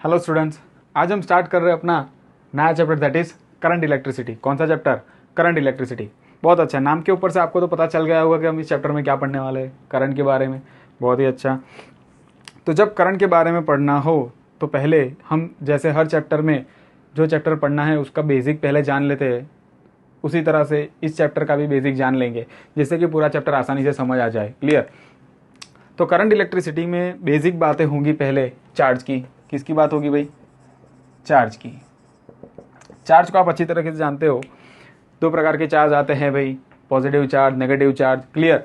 Hello students, आज हम start कर रहे हैं अपना नया chapter that is current electricity. कौन सा चैप्टर? Current electricity. बहुत अच्छा, नाम के ऊपर से आपको तो पता चल गया होगा कि हम इस चैप्टर में क्या पढ़ने वाले हैं, करंट के बारे में। बहुत ही अच्छा। तो जब करंट के बारे में पढ़ना हो तो पहले हम जैसे हर चैप्टर में जो चैप्टर पढ़ना है उसका बेसिक पहले जान लेते हैं, उसी तरह से इस चैप्टर का भी बेसिक जान लेंगे जिससे कि पूरा चैप्टर आसानी से समझ आ जाए। क्लियर? तो करंट इलेक्ट्रिसिटी में बेसिक बातें होंगी। पहले चार्ज की। किसकी बात होगी भाई? चार्ज की। चार्ज को आप अच्छी तरीके से जानते हो, दो प्रकार के चार्ज आते हैं भाई, positive charge, negative charge. Clear?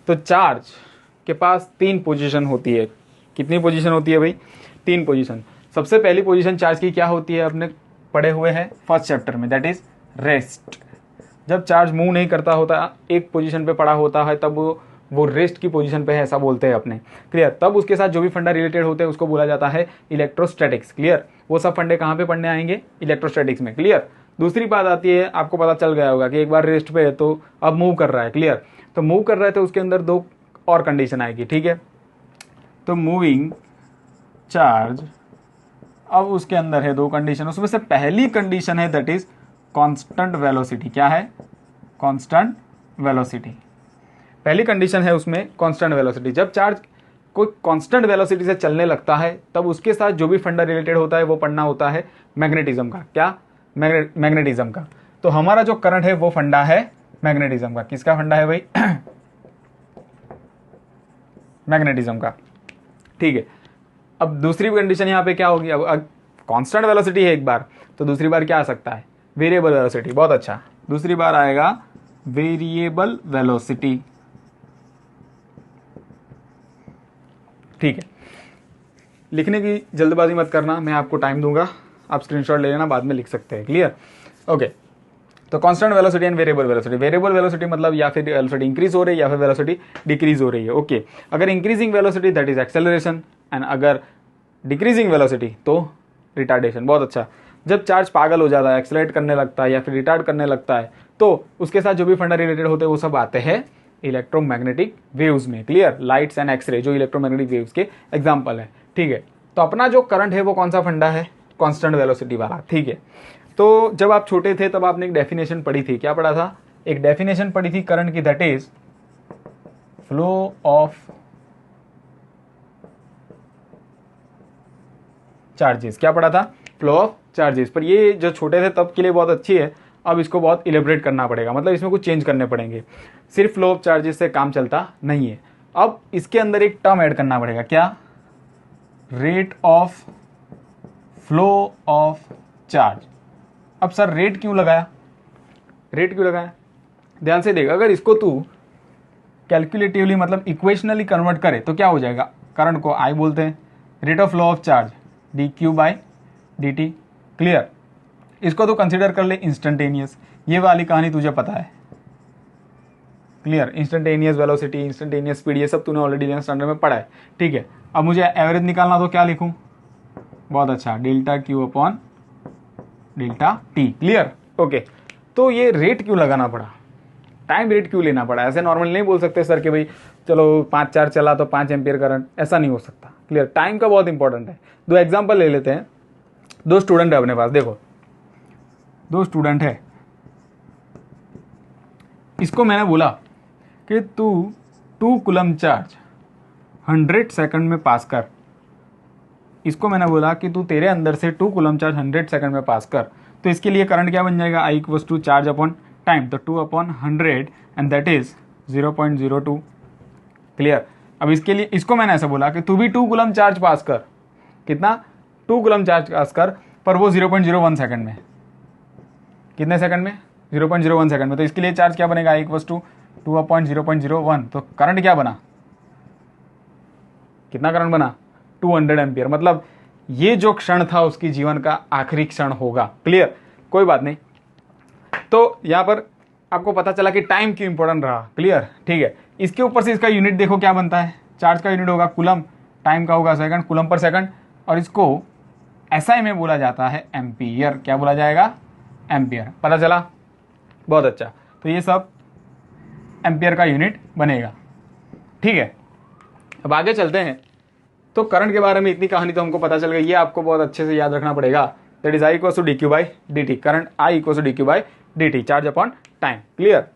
तो चार्ज के पास तीन पोजीशन होती है। कितनी पोजीशन होती है भाई? तीन पोजीशन। सबसे पहली पोजीशन चार्ज की क्या होती है? अपने पढ़े हुए हैं फर्स्ट चैप्टर में, दैट इज रेस्ट। जब चार्ज मूव नहीं करता होता, एक पोजीशन पे पड़ा होता है, तब वो रेस्ट की पोजीशन पे है, ऐसा बोलते हैं अपने। क्लियर? तब उसके साथ जो भी फंडा रिलेटेड होते हैं उसको बोला जाता है इलेक्ट्रोस्टैटिक्स। क्लियर? वो सब फंडे कहाँ पे पढ़ने आएंगे? इलेक्ट्रोस्टैटिक्स में। क्लियर? दूसरी बात आती है, आपको पता चल गया होगा कि एक बार रेस्ट पे है तो अब मूव कर रहा है। क्लियर? तो मूव कर रहा है तो उसके अंदर दो और कंडीशन आएगी। ठीक है? तो मूविंग चार्ज, अब उसके अंदर है दो कंडीशन। उसमें से पहली कंडीशन है दैट इज कांस्टेंट वेलोसिटी। क्या है? Constant velocity. पहली कंडीशन है उसमें कांस्टेंट वेलोसिटी। जब चार्ज कोई कांस्टेंट वेलोसिटी से चलने लगता है तब उसके साथ जो भी फंडा रिलेटेड होता है वो पढ़ना होता है मैग्नेटिज्म का। क्या? मैग्नेटिज्म का। तो हमारा जो करंट है वो फंडा है मैग्नेटिज्म का। किसका फंडा है भाई? मैग्नेटिज्म का। ठीक है। अब दूसरी कंडीशन यहाँ पे क्या होगी? अब कांस्टेंट वेलोसिटी है एक बार, तो दूसरी बार क्या आ सकता है? Variable velocity. बहुत अच्छा, दूसरी बार आएगा वेरिएबल वेलोसिटी। ठीक है, लिखने की जल्दबाजी मत करना, मैं आपको टाइम दूंगा, आप स्क्रीनशॉट ले लेना, बाद में लिख सकते हैं। क्लियर? ओके। तो constant velocity and variable velocity. Variable velocity मतलब या फिर वेलोसिटी इंक्रीज हो रही है या फिर वेलोसिटी डिक्रीज हो रही है। ओके। अगर increasing velocity that is acceleration, and अगर डिक्रीजिंग वेलोसिटी तो रिटार्डेशन। बहुत अच्छा। जब चार्ज पागल हो जाता है, एक्सेलरेट करने लगता है या फिर रिटार्ड करने लगता है, तो उसके साथ जो भी फंडा रिलेटेड होते हैं वो सब आते हैं इलेक्ट्रोमैग्नेटिक वेव्स में। क्लियर? लाइट्स एंड एक्सरे जो इलेक्ट्रोमैग्नेटिक वेव्स के एग्जांपल है। ठीक है? तो अपना जो करंट है वो कौन सा फंडा है? कांस्टेंट वेलोसिटी वाला। ठीक है। तो जब आप छोटे थे तब आपने एक डेफिनेशन पढ़ी थी। क्या पढ़ा था? एक डेफिनेशन पढ़ी थी करंट की, that is flow of charges. क्या पढ़ा था? Flow of charges. पर ये जो छोटे थे तब के लिए बहुत अच्छी है, अब इसको बहुत इलेबरेट करना पड़ेगा, मतलब इसमें कुछ चेंज करने पड़ेंगे। सिर्फ फ्लो ऑफ चार्जेस से काम चलता नहीं है, अब इसके अंदर एक टर्म ऐड करना पड़ेगा। क्या? Rate of flow of charge. अब सर रेट क्यों लगाया? रेट क्यों लगाया? ध्यान से देख, अगर इसको तू कैलकुलेटिवली मतलब इक्वेशनली कन्वर्ट करे तो क्या हो जाएगा? करंट को आई बोलते हैं, rate of flow of charge D Q by D T. Clear? इसको तो कंसिडर कर ले इंस्टेंटेनियस, ये वाली कहानी तुझे पता है। Clear? Instantaneous velocity, instantaneous speed, ये सब तूने ऑलरेडी 11th स्टैंडर्ड में पढ़ा है। ठीक है। अब मुझे एवरेज निकालना, तो क्या लिखूं? बहुत अच्छा, delta Q upon delta T. Clear? Okay. तो ये रेट क्यों लगाना पड़ा? टाइम रेट क्यों लेना पड़ा? ऐसे नॉर्मल नहीं बोल सकते सर कि भाई चलो 5-4 चला तो 5 एम्पियर करंट, ऐसा नहीं हो सकता। क्लियर? टाइम का बहुत इंपॉर्टेंट है। दो एग्जांपल ले लेते हैं। दो स्टूडेंट है अपने पास, देखो दो स्टूडेंट है, इसको मैंने बोला कि तू 2 कूलम चार्ज 100 सेकंड में पास कर। इसको मैंने बोला कि तू तेरे अंदर से 2 कूलम चार्ज 100 सेकंड में पास कर। तो इसके लिए करंट क्या बन जाएगा? I equals to charge upon time, तो 2/100 एंड दैट इज 0.02। क्लियर? अब इसके लिए इसको मैंने ऐसा बोला कि तू भी 2 कूलम चार्ज पास कर। कितना? 2 कूलम चार्ज पास कर, पर वो 0.01 सेकंड में। कितने सेकंड में? 0.01 सेकंड में। तो इसके लिए चार्ज क्या बनेगा? आई इक्वल्स टू 2/0.01। तो करंट क्या बना? कितना करंट बना? 200 एम्पियर। मतलब ये जो क्षण था उसकी जीवन का आखिरी क्षण होगा। क्लियर? कोई बात नहीं। तो यहां पर आपको पता चला कि टाइम क्यों इंपॉर्टेंट रहा। क्लियर? ठीक है। इसके ऊपर से इसका यूनिट देखो क्या बनता है। चार्ज का यूनिट होगा कूलम, टाइम का होगा सेकंड, कूलम पर सेकंड, और इसको एसआई में बोला जाता है एम्पियर। क्या बोला जाएगा? एम्पियर। पता चला? बहुत अच्छा। तो ये सब एम्पियर का यूनिट बनेगा। ठीक है। अब आगे चलते हैं। तो करंट के बारे में इतनी कहानी तो हमको पता चल गई, ये आपको बहुत अच्छे से याद रखना पड़ेगा। That is I equal to dq by dt, current I equal to dq by dt, charge upon time. Clear.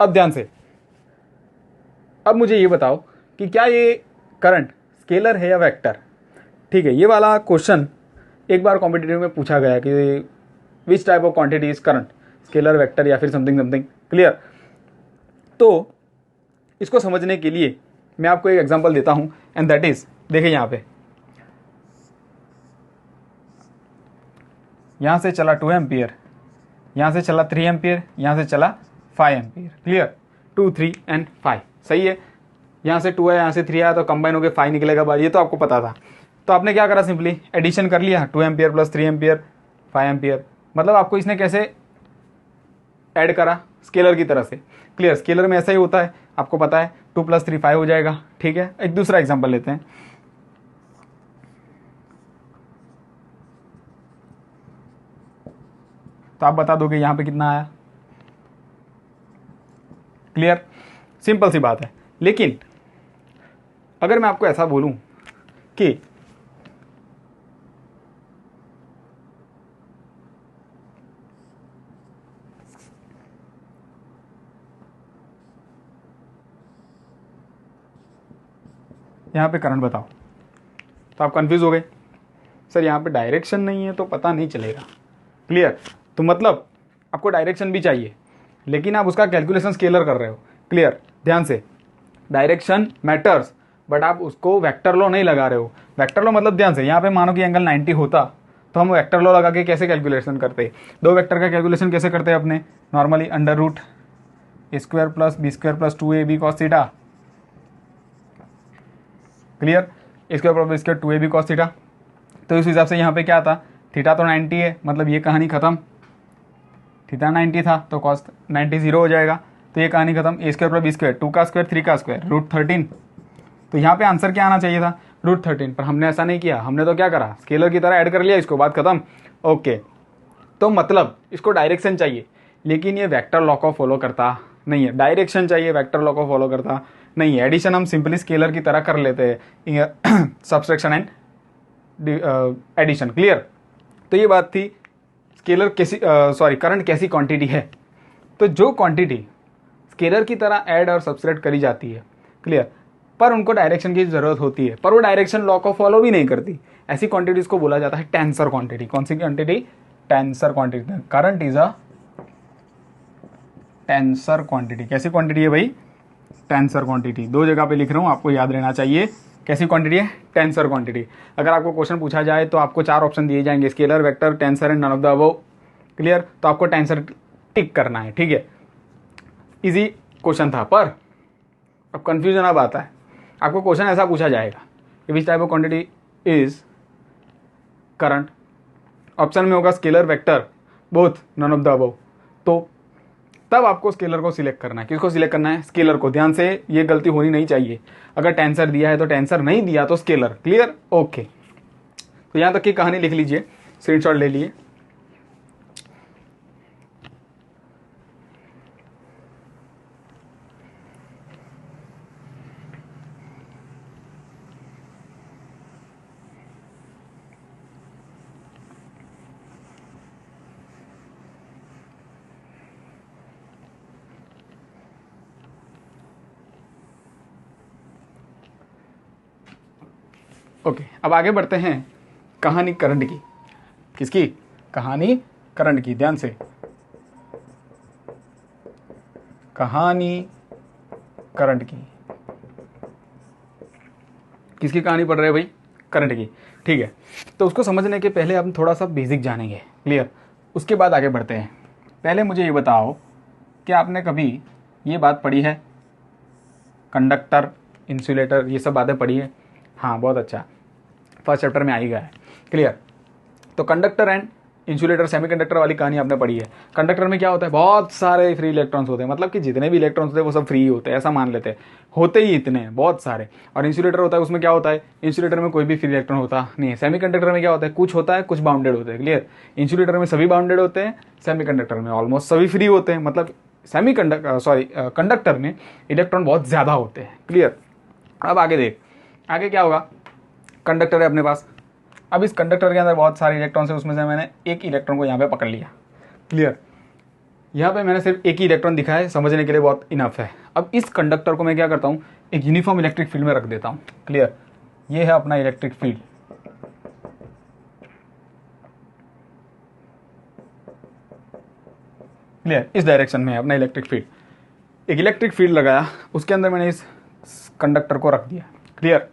अब ध्यान से, अब मुझे ये बताओ कि क्या ये करंट स्केलर है या वेक्टर। ठीक है, ये वाला क्वेश्चन एक बार कॉम्पिटिटिव में पूछा गया कि which type of quantity is current, scalar, vector या फिर समथिंग समथिंग। क्लियर। तो इसको समझने के लिए मैं आपको एक एग्जांपल देता हूं, एंड दैट इज, देखिए यहां से चला 2 एम्पियर, यहां से चला 3 एम्पियर, यहां से चला 5 एम्पियर। क्लियर। 2, 3 एंड 5, सही है। यहां से 2 है, यहां से 3 आया, तो कंबाइन होकर 5 निकलेगा बाहर, ये तो आपको पता था। तो आपने क्या करा, सिंपली एडिशन कर लिया, 2 एम्पियर प्लस 3 एम्पियर 5 एम्पियर। मतलब आपको इसने कैसे ऐड करा, स्केलर की तरह से। क्लियर। स्केलर में ऐसा ही होता है, आपको पता है, 2 + 3 5 हो जाएगा। ठीक है, एक दूसरा एग्जांपल लेते हैं। तो आप बता दोगे यहां पे कितना आया। क्लियर, सिंपल सी बात है। लेकिन अगर मैं आपको ऐसा बोलूं कि यहां पे करंट बताओ, तो आप कंफ्यूज हो गए, सर यहाँ पे डायरेक्शन नहीं है तो पता नहीं चलेगा। क्लियर। तो मतलब आपको डायरेक्शन भी चाहिए, लेकिन आप उसका कैलकुलेशन स्केलर कर रहे हो। क्लियर। ध्यान से, डायरेक्शन मैटर्स, बट आप उसको वेक्टर लॉ नहीं लगा रहे हो। वेक्टर लॉ मतलब, ध्यान से, यहाँ पे मानो कि एंगल 90 होता तो हम वेक्टर लॉ लगा के कैसे कैलकुलेशन करते, दो वेक्टर का कैलकुलेशन कैसे करते हैं अपने normally, √² + b² + 2ab cos theta. Clear. A² + b² 2ab cos theta. तो इस हिसाब से यहाँ पे क्या था, थीटा तो 90 है, मतलब ये कहानी खत्म। थीटा 90 था तो कॉस 90 0 हो जाएगा, तो ये कहानी खत्म। A² + b², 2 का स्क्वायर 3 का स्क्वायर, √13। तो यहाँ पे आंसर क्या आना चाहिए था, √13, पर हमने ऐसा नहीं किया। हमने तो क्या करा, स्केलर की तरह ऐड कर लिया इसको, बात खत्म। ओके, तो मतलब इसको डायरेक्शन चाहिए, लेकिन ये वेक्टर लॉ को फॉलो करता नहीं है। डायरेक्शन चाहिए, वेक्टर लॉ को फॉलो करता नहीं है। एडिशन हम सिंपली स्केलर की तरह कर लेते हैं, सब्सट्रैक्शन एंड एडिशन। क्लियर। तो ये बात थी स्केलर कैसी, करंट कैसी क्वांटिटी है। तो जो क्वांटिटी स्केलर की तरह ऐड और सब्सट्रैक्ट करी जाती है, क्लियर, पर उनको डायरेक्शन की जरूरत होती है, पर वो डायरेक्शन लॉ को फॉलो भी नहीं करती, ऐसी क्वांटिटीज को बोला जाता है टेंसर क्वांटिटी। कौन सी quantity, tensor quantity. Current is a tensor quantity. कैसी क्वांटिटी है भाई, टेंसर क्वांटिटी। दो जगह पे लिख रहा हूं, आपको याद रहना चाहिए। कैसी क्वांटिटी है, टेंसर क्वांटिटी। अगर आपको क्वेश्चन पूछा जाए तो आपको 4 ऑप्शन दिए जाएंगे, scalar, vector, tensor and none of the above. Clear. तो आपको टेंसर टिक करना है, ठीक है। इजी क्वेश्चन था, पर अब कंफ्यूजन अब आता है। आपको क्वेश्चन ऐसा पूछा जाएगा कि which type of quantity is current, option में होगा scalar, vector, both, none of the above. तो तब आपको स्केलर को सिलेक्ट करना है। किसको सिलेक्ट करना है, स्केलर को। ध्यान से, ये गलती होनी नहीं चाहिए। अगर टेंसर दिया है तो टेंसर, नहीं दिया तो स्केलर। क्लियर। ओके, तो यहां तक की कहानी लिख लीजिए, स्क्रीनशॉट ले लिए। ओके, अब आगे बढ़ते हैं कहानी करंट की। किसकी, कहानी करंट की। ध्यान से, कहानी करंट की। किसकी कहानी पढ़ रहे हैं भाई, करंट की। ठीक है, तो उसको समझने के पहले हम थोड़ा सा बेसिक जानेंगे। क्लियर। उसके बाद आगे बढ़ते हैं। पहले मुझे ये बताओ कि आपने कभी ये बात पढ़ी है, कंडक्टर, इंसुलेटर, ये सब बातें पढ़ी है। हाँ, बहुत अच्छा, फर्स्ट चैप्टर में आ ही गया है। क्लियर। तो कंडक्टर एंड इंसुलेटर, सेमीकंडक्टर वाली कहानी आपने पढ़ी है। कंडक्टर में क्या होता है, बहुत सारे फ्री इलेक्ट्रॉन्स होते हैं, मतलब कि जितने भी इलेक्ट्रॉन्स होते हैं वो सब फ्री होते हैं, ऐसा मान लेते हैं। होते ही इतने हैं, बहुत सारे। और इंसुलेटर होता है, उसमें क्या होता है, इंसुलेटर में कोई भी फ्री इलेक्ट्रॉन होता नहीं है। सेमीकंडक्टर में क्या होता है, कुछ होता है, कुछ बाउंडेड होते हैं। क्लियर। इंसुलेटर में सभी बाउंडेड होते हैं, सेमीकंडक्टर में ऑलमोस्ट सभी फ्री होते हैं। मतलब कंडक्टर में इलेक्ट्रॉन बहुत ज्यादा होते हैं। क्लियर। अब आगे देख, आगे क्या होगा, कंडक्टर है अपने पास। अब इस कंडक्टर के अंदर बहुत सारे इलेक्ट्रॉन्स है, उसमें से मैंने एक इलेक्ट्रॉन को यहाँ पे पकड़ लिया। क्लियर, यहाँ पे मैंने सिर्फ एक ही इलेक्ट्रॉन दिखा है, समझने के लिए बहुत इनफ है। अब इस कंडक्टर को मैं क्या करता हूँ, एक यूनिफॉर्म इलेक्ट्रिक फील्ड में रख देता हूँ। क्लियर, ये है अपना इलेक्ट्रिक फील्ड। क्लियर, इस डायरेक्शन में है अपना इलेक्ट्रिक फील्ड। एक इलेक्ट्रिक फील्ड लगाया, उसके अंदर मैंने इस कंडक्टर को रख दिया। क्लियर,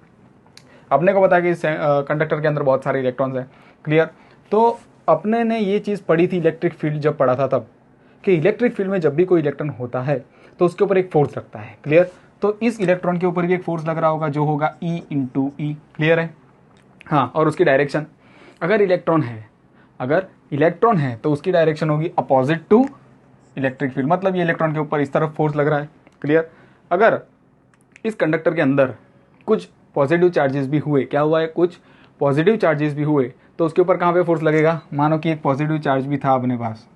अपने को पता है कि इस कंडक्टर के अंदर बहुत सारे इलेक्ट्रॉन्स हैं। क्लियर, तो अपने ने ये चीज़ पढ़ी थी इलेक्ट्रिक फील्ड जब पढ़ा था तब, कि इलेक्ट्रिक फील्ड में जब भी कोई इलेक्ट्रॉन होता है तो उसके ऊपर एक फोर्स लगता है। क्लियर, तो इस इलेक्ट्रॉन के ऊपर भी एक फोर्स लग रहा होगा जो होगा E × E। क्लियर है, हाँ, और उसकी डायरेक्शन, अगर इलेक्ट्रॉन है तो उसकी डायरेक्शन होगी अपोजिट टू इलेक्ट्रिक फील्ड, मतलब ये इलेक्ट्रॉन के ऊपर इस तरफ फोर्स लग रहा है। क्लियर, अगर इस कंडक्टर के अंदर कुछ पॉजिटिव चार्जेस भी हुए, क्या हुआ है, कुछ पॉजिटिव चार्जेस भी हुए, तो उसके ऊपर कहाँ पे फोर्स लगेगा, मानो कि एक पॉजिटिव चार्ज भी था अपने पास।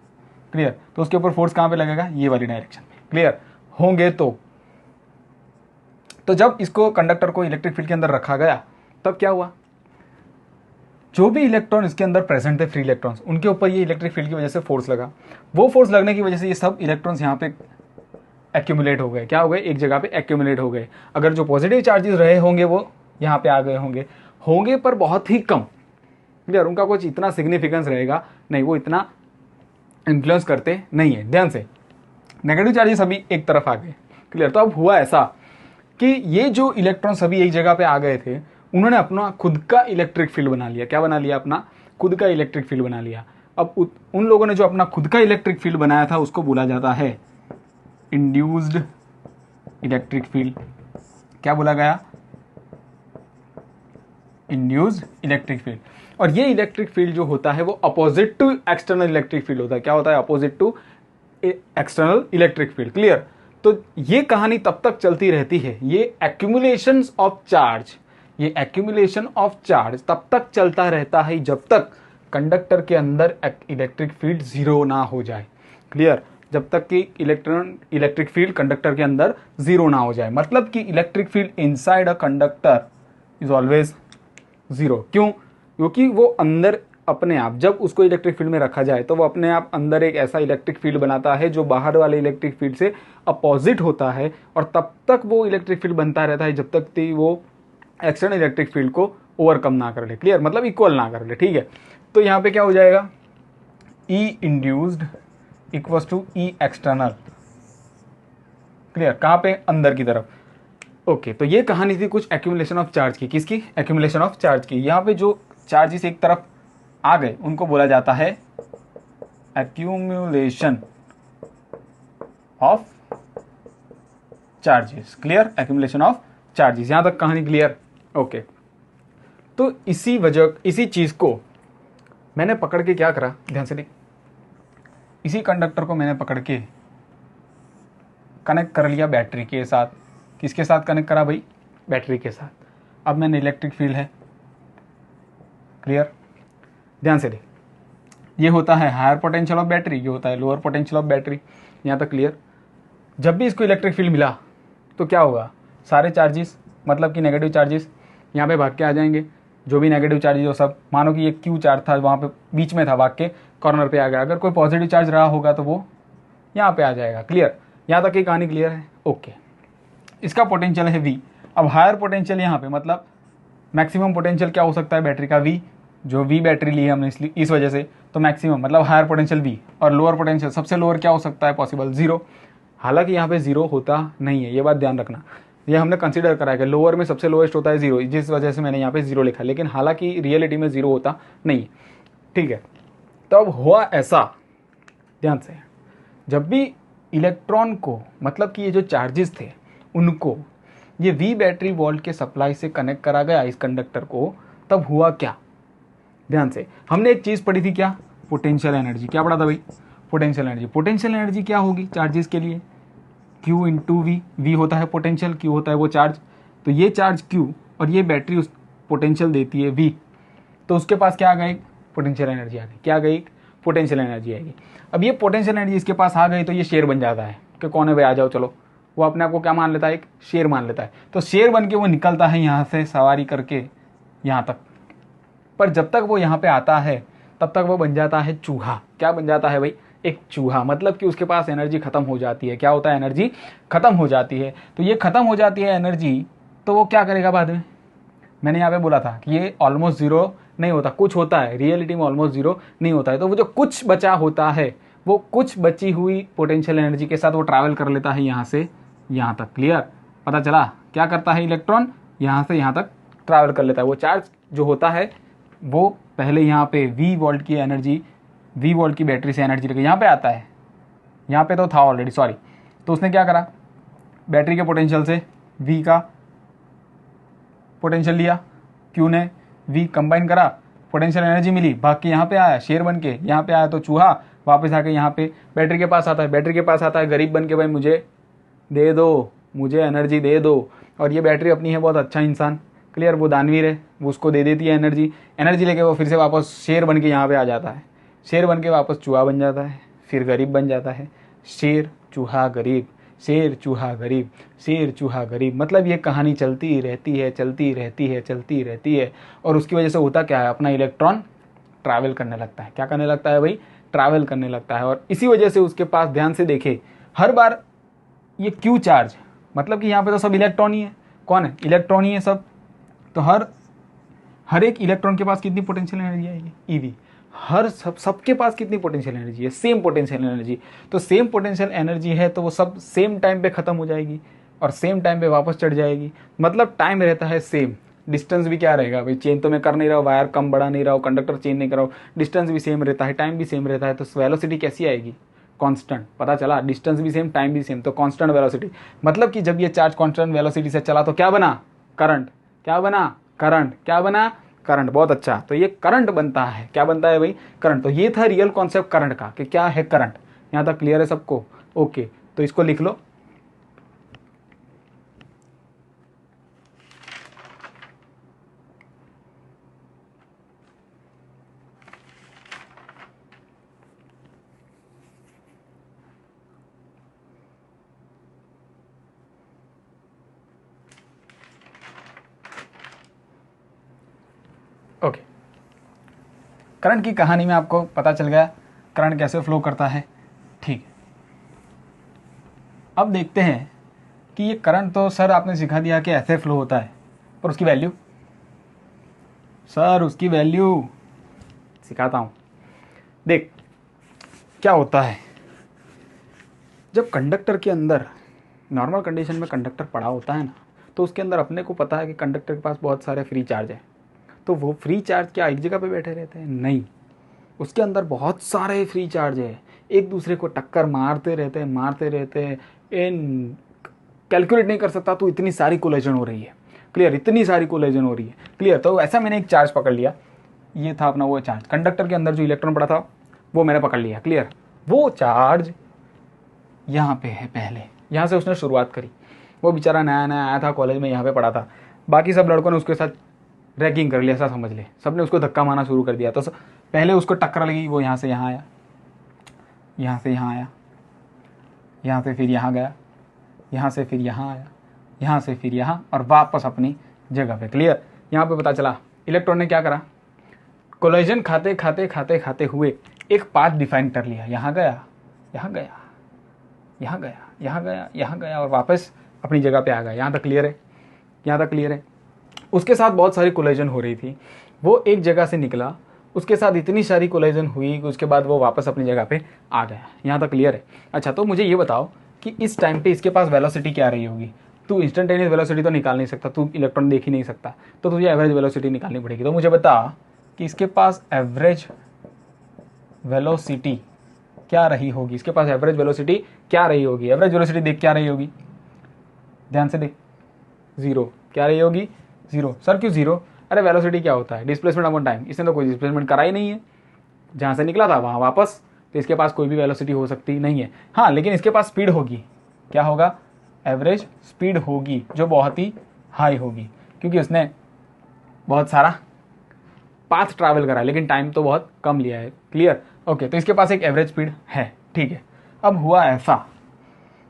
क्लियर, तो उसके ऊपर फोर्स कहाँ पे लगेगा, ये वाली डायरेक्शन में। क्लियर होंगे तो जब इसको कंडक्टर को इलेक्ट्रिक फील्ड के अंदर रखा गया तब क्या हुआ, जो भी इलेक्ट्रॉन इसके अंदर प्रेजेंट थे, फ्री इलेक्ट्रॉन्स, उनके ऊपर ये इलेक्ट्रिक फील्ड की वजह से फोर्स लगा। वो फोर्स लगने की वजह से ये सब इलेक्ट्रॉन्स यहाँ पे एक्यूमुलेट हो गए। क्या हो गए, एक जगह पे एक्यूमुलेट हो गए। अगर जो पॉजिटिव चार्जेस रहे होंगे वो यहाँ पे आ गए होंगे पर बहुत ही कम। क्लियर, उनका कुछ इतना सिग्निफिकेंस रहेगा नहीं, वो इतना इन्फ्लुएंस करते नहीं है। ध्यान से, नेगेटिव चार्जेस अभी एक तरफ आ गए। क्लियर, तो अब हुआ ऐसा कि ये जो इलेक्ट्रॉन सभी एक जगह पे आ गए थे, उन्होंने अपना खुद का इलेक्ट्रिक फील्ड बना लिया। क्या बना लिया, अपना खुद का इलेक्ट्रिक फील्ड बना लिया। अब उन लोगों ने जो अपना खुद का इलेक्ट्रिक फील्ड बनाया था उसको बोला जाता है इंड्यूस्ड इलेक्ट्रिक फील्ड। क्या बोला गया, इंड्यूस्ड इलेक्ट्रिक फील्ड। और ये इलेक्ट्रिक फील्ड जो होता है वो opposite to external electric field होता है। क्या होता है, opposite to external electric field. Clear, तो ये कहानी तब तक चलती रहती है, ये एक्यूमुलेशन ऑफ चार्ज तब तक चलता रहता है जब तक कंडक्टर के अंदर इलेक्ट्रिक फील्ड जीरो ना हो जाए। क्लियर, जब तक कि इलेक्ट्रिक फील्ड कंडक्टर के अंदर जीरो ना हो जाए, मतलब कि electric field inside a conductor is always zero. क्यों, क्योंकि वो अंदर अपने आप, जब उसको इलेक्ट्रिक फील्ड में रखा जाए तो वो अपने आप अंदर एक ऐसा इलेक्ट्रिक फील्ड बनाता है जो बाहर वाले इलेक्ट्रिक फील्ड से अपोजिट होता है, और तब तक वो इलेक्ट्रिक फील्ड बनता रहता है जब तक कि वो एक्सटर्नल इलेक्ट्रिक फील्ड को ओवरकम ना कर ले। क्लियर, मतलब इक्वल ना कर ले। ठीक है, तो यहाँ पे क्या हो जाएगा, E induced equals to E external. Clear, कहाँ पे, अंदर की तरफ। ओके, तो ये कहानी थी कुछ एक्यूमुलेशन ऑफ चार्ज की। किसकी, एक्यूमुलेशन ऑफ चार्ज की। यहाँ पे जो चार्जेस एक तरफ आ गए उनको बोला जाता है accumulation of charges. Clear, accumulation of charges. यहां तक कहानी क्लियर। ओके, तो इसी चीज को मैंने पकड़ के क्या करा, ध्यान से देख, इसी कंडक्टर को मैंने पकड़ के कनेक्ट कर लिया बैटरी के साथ। किसके साथ कनेक्ट करा भाई, बैटरी के साथ। अब मैंने इलेक्ट्रिक फील्ड है। क्लियर, ध्यान से देख, ये होता है हायर पोटेंशियल ऑफ बैटरी, ये होता है लोअर पोटेंशियल ऑफ बैटरी। यहाँ तक क्लियर। जब भी इसको इलेक्ट्रिक फील्ड मिला तो क्या होगा, सारे चार्जेस, मतलब कि नेगेटिव चार्जेस यहाँ पे भाग के आ जाएंगे। जो भी नेगेटिव चार्जेस हो सब, मानो कि ये क्यू चार्ज था वहाँ पे बीच में था, भाग के कॉर्नर पे आ गया। अगर कोई पॉजिटिव चार्ज रहा होगा तो वो यहाँ पे आ जाएगा। क्लियर, यहाँ तक की कहानी क्लियर है। ओके, इसका पोटेंशियल है V। अब हायर पोटेंशियल यहाँ पे, मतलब मैक्सिमम पोटेंशियल क्या हो सकता है बैटरी का, V। जो V बैटरी ली है हमने इसलिए इस वजह से, तो मैक्सिमम मतलब हायर पोटेंशियल V। और लोअर पोटेंशियल, सबसे लोअर क्या हो सकता है पॉसिबल, 0। हालांकि यहाँ पे 0 होता नहीं है, ये बात ध्यान रखना। ये हमने कंसीडर करा है कि लोअर में सबसे लोएस्ट होता है 0, जिस वजह से मैंने यहाँ पे 0 लिखा, लेकिन हालांकि रियलिटी में 0 होता नहीं। ठीक है, तो अब हुआ ऐसा, ध्यान से, जब भी इलेक्ट्रॉन को, मतलब कि ये जो चार्जेस थे उनको ये V बैटरी वोल्ट के सप्लाई से कनेक्ट करा गया इस कंडक्टर को, तब हुआ क्या, ध्यान से। हमने एक चीज़ पढ़ी थी, क्या, पोटेंशियल एनर्जी। क्या पढ़ा था भाई, पोटेंशियल एनर्जी। पोटेंशियल एनर्जी क्या होगी चार्जेस के लिए, Q × V। V होता है पोटेंशियल, Q होता है वो चार्ज। तो ये चार्ज Q और ये बैटरी उस पोटेंशियल देती है V, तो उसके पास क्या आ गई, पोटेंशियल एनर्जी आ गई। क्या आ गई, पोटेंशियल एनर्जी आएगी। अब ये पोटेंशियल एनर्जी इसके पास आ गई तो ये शेयर बन जाता है कि कौन है भाई, आ जाओ चलो। वो अपने आप को क्या मान लेता है, एक शेयर मान लेता है। तो शेयर बन के वो निकलता है यहाँ से सवारी करके यहाँ तक, पर जब तक वो यहाँ पे आता है तब तक वो बन जाता है चूहा। क्या बन जाता है भाई? एक चूहा। मतलब कि उसके पास एनर्जी खत्म हो जाती है। क्या होता है? एनर्जी खत्म हो जाती है। तो ये खत्म हो जाती है एनर्जी, तो वो क्या करेगा बाद में? मैंने यहाँ पे बोला था कि ये ऑलमोस्ट जीरो नहीं होता, कुछ होता है, रियलिटी में ऑलमोस्ट जीरो नहीं होता है। तो वो जो कुछ बचा होता है, वो कुछ बची हुई पोटेंशियल एनर्जी के साथ वो ट्रैवल कर लेता है यहाँ से यहाँ तक। क्लियर? पता चला क्या करता है इलेक्ट्रॉन? यहाँ से यहाँ तक ट्रैवल कर लेता है। वो चार्ज जो होता है वो पहले यहाँ पे V वोल्ट की एनर्जी, V वोल्ट की बैटरी से एनर्जी लेकर यहाँ पे आता है। यहाँ पे तो था ऑलरेडी, सॉरी। तो उसने क्या करा? बैटरी के पोटेंशियल से V का पोटेंशियल लिया, Q ने V कंबाइन करा, पोटेंशियल एनर्जी मिली, भाग के यहाँ पे आया, शेर बन के यहाँ पे आया, तो चूहा वापस आके यहाँ पे बैटरी के पास आता है। बैटरी के पास आता है गरीब बन के, भाई मुझे दे दो, मुझे एनर्जी दे दो। और ये बैटरी अपनी है बहुत अच्छा इंसान, क्लियर? वो दानवीर है, वो उसको दे देती है एनर्जी। एनर्जी लेके वो फिर से वापस शेर बन के यहाँ पे आ जाता है। शेर बन के वापस चूहा बन जाता है, फिर गरीब बन जाता है। शेर चूहा गरीब, शेर चूहा गरीब, शेर चूहा गरीब। मतलब ये कहानी चलती रहती है, चलती रहती है, चलती रहती है। और उसकी वजह से होता क्या है? अपना इलेक्ट्रॉन ट्रैवल करने लगता है। क्या करने लगता है भाई? ट्रैवल करने लगता है। और इसी वजह से उसके पास, ध्यान से देखे, हर बार ये क्यू चार्ज, मतलब कि यहाँ पे तो सब इलेक्ट्रॉन ही है। कौन है? इलेक्ट्रॉन ही है सब। तो हर एक इलेक्ट्रॉन के पास कितनी पोटेंशियल एनर्जी आएगी? ईवी। हर सबके पास कितनी पोटेंशियल एनर्जी है? Same potential energy. तो सेम पोटेंशियल एनर्जी है तो वो सब सेम टाइम पे खत्म हो जाएगी और सेम टाइम पे वापस चढ़ जाएगी। मतलब टाइम रहता है सेम, डिस्टेंस भी क्या रहेगा भाई? चेंज तो मैं कर नहीं रहा हूँ, वायर कम बढ़ा नहीं रहा हूँ, कंडक्टर चेंज नहीं कर रहा हूँ, डिस्टेंस भी सेम रहता है, टाइम भी सेम रहता है। तो वेलोसिटी कैसी आएगी? कांस्टेंट। पता चला? डिस्टेंस भी सेम, टाइम भी सेम, तो कांस्टेंट वेलोसिटी। मतलब कि जब ये चार्ज कांस्टेंट वेलोसिटी से चला तो क्या बना? करंट। क्या बना? करंट। क्या बना? करंट। बहुत अच्छा। तो ये करंट बनता है। क्या बनता है भाई? करंट। तो ये था रियल कॉन्सेप्ट करंट का, कि क्या है करंट। यहाँ तक क्लियर है सबको? ओके, तो इसको लिख लो। ओके, करंट की कहानी में आपको पता चल गया करंट कैसे फ्लो करता है। ठीक है, अब देखते हैं कि ये करंट तो सर आपने सिखा दिया कि ऐसे फ्लो होता है, पर उसकी वैल्यू? सर उसकी वैल्यू सिखाता हूँ। देख क्या होता है, जब कंडक्टर के अंदर नॉर्मल कंडीशन में कंडक्टर पड़ा होता है ना, तो उसके अंदर अपने को पता है कि कंडक्टर के पास बहुत सारे फ्री चार्ज है। तो वो फ्री चार्ज क्या एक जगह पे बैठे रहते हैं? नहीं, उसके अंदर बहुत सारे फ्री चार्ज है, एक दूसरे को टक्कर मारते रहते हैं। इन कैलकुलेट नहीं कर सकता, तो इतनी सारी कोलिजन हो रही है। क्लियर? इतनी सारी कोलिजन हो रही है। क्लियर? तो ऐसा मैंने एक चार्ज पकड़ लिया, ये था अपना वो चार्ज, कंडक्टर के अंदर जो इलेक्ट्रॉन पड़ा था वो मैंने पकड़ लिया। क्लियर? वो चार्ज यहाँ पे है, पहले यहाँ से उसने शुरुआत करी। वो बेचारा नया नया आया था कॉलेज में, यहाँ पे पढ़ा था, बाकी सब लड़कों ने उसके साथ रैगिंग कर लिया, ऐसा समझ ले। सबने उसको धक्का मारना शुरू कर दिया। तो पहले उसको टक्कर लगी, वो यहाँ से यहाँ आया, यहाँ से यहाँ आया, यहाँ से फिर यहाँ गया, यहाँ से फिर यहाँ आया, यहाँ से फिर यहाँ, और वापस अपनी जगह पे। क्लियर? यहाँ पे पता चला इलेक्ट्रॉन ने क्या करा, कोलिजन खाते खाते खाते खाते हुए एक पाथ डिफाइन कर लिया। यहाँ गया, यहाँ गया, यहाँ गया, यहाँ गया, यहाँ गया, और वापस अपनी जगह पे आ गया। यहाँ तक क्लियर है? यहाँ तक क्लियर है? उसके साथ बहुत सारी कोलिजन हो रही थी, वो एक जगह से निकला, उसके साथ इतनी सारी कोलिजन हुई कि उसके बाद वो वापस अपनी जगह पे आ गया। यहाँ तक क्लियर है? अच्छा, तो मुझे ये बताओ कि इस टाइम पे इसके पास वेलोसिटी क्या रही होगी? तू इंस्टेंटेनियस वेलोसिटी तो निकाल नहीं सकता, तू इलेक्ट्रॉन देख ही नहीं सकता, तो तुझे एवरेज वेलोसिटी निकालनी पड़ेगी। तो मुझे बता कि इसके पास एवरेज वेलोसिटी क्या रही होगी? इसके पास एवरेज वेलोसिटी क्या रही होगी? एवरेज वेलोसिटी देख क्या रही होगी, ध्यान से देख। जीरो। क्या रही होगी? जीरो। सर क्यों जीरो? अरे वेलोसिटी क्या होता है? Displacement upon time. इसने तो कोई डिस्प्लेसमेंट करा ही नहीं है, जहाँ से निकला था वहाँ वापस, तो इसके पास कोई भी वेलोसिटी हो सकती नहीं है। हाँ, लेकिन इसके पास स्पीड होगी। क्या होगा? एवरेज स्पीड होगी, जो बहुत ही हाई होगी, क्योंकि उसने बहुत सारा पाथ ट्रैवल करा है, लेकिन टाइम तो बहुत कम लिया है। क्लियर? ओके, तो इसके पास एक एवरेज स्पीड है। ठीक है, अब हुआ ऐसा